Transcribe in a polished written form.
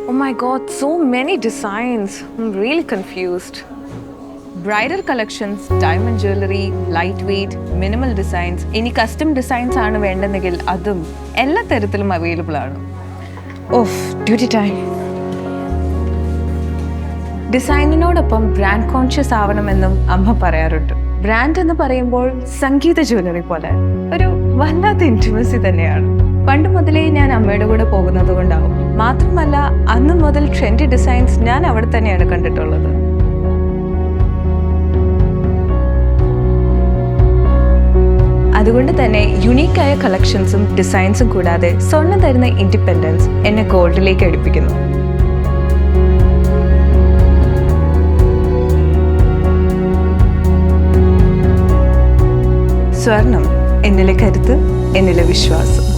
Oh my god, so many designs. I'm really confused. Bridal collections, diamond jewelry, lightweight, minimal designs. ഇനി custom designs ആണ് വേണ്ടെന്നെങ്കിൽ അതും എല്ലാ തരത്തിലും അവൈലബിൾ ആണ്. Off duty time. ഡിസൈനിനോടൊപ്പം ബ്രാൻഡ് കോൺഷ്യസ് ആവണമെന്നും അമ്മ പറയാറുണ്ട്. ബ്രാൻഡ് എന്ന് പറയുമ്പോൾ സംഗീത ജ്വല്ലറി പോലെ ഒരു വല്ലാത്ത ഇൻറ്റിമസി തന്നെയാണ്. പണ്ട് മുതലേ ഞാൻ അമ്മയുടെ കൂടെ പോകുന്നത് കൊണ്ടാവും. മാത്രമല്ല അന്ന് മുതൽ ട്രെൻഡി ഡിസൈൻസ് ഞാൻ അവിടെ തന്നെയാണ് കണ്ടിട്ടുള്ളത്. അതുകൊണ്ട് തന്നെ യുണീക്കായ കളക്ഷൻസും ഡിസൈൻസും കൂടാതെ സ്വർണ്ണം തരുന്ന ഇൻഡിപെൻഡൻസ് എന്നെ ഗോൾഡിലേക്ക് അടുപ്പിക്കുന്നു. സ്വർണം എന്നിലെ കരുത്ത്, എന്നിലെ വിശ്വാസം.